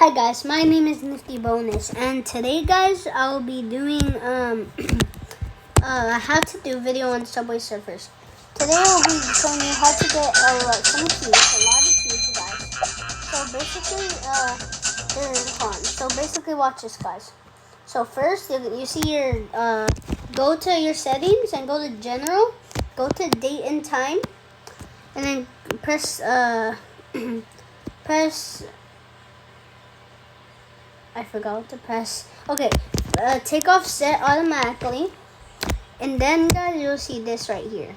Hi guys, my name is Nifty Bonus, and today guys I'll be doing how to do video on Subway Surfers. Today I'll be showing you how to get some keys, a lot of keys guys. So basically watch this guys. So first you see your go to your settings and go to general, go to date and time, and then press I forgot what to press. Okay, take off set automatically, and then guys you'll see this right here.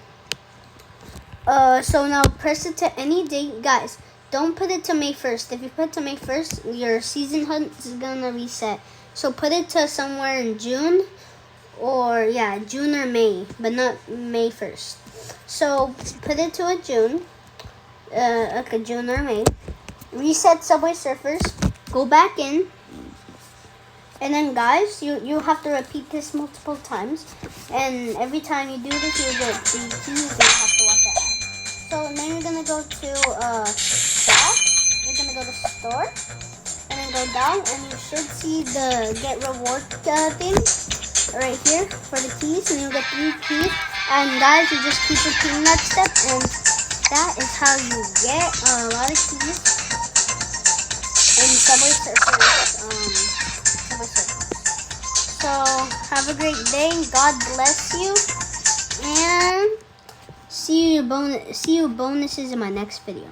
So now press it to any date, guys. Don't put it to May 1st. If you put it to May 1st, your season hunt is gonna reset. So put it to somewhere in June, or June or May, but not May 1st. So put it to a June, June or May. Reset Subway Surfers. Go back in. And then guys, you have to repeat this multiple times, and every time you do this, you'll get the keys and you have to watch the ad. So then you're gonna go to shop, you're gonna go to store, and then go down, and you should see the get reward thing right here for the keys, and you'll get 3 keys. And guys, you just keep repeating that step, and that is how you get a lot of keys in Subway Surfers. So have a great day. God bless you, and see you bonuses in my next video.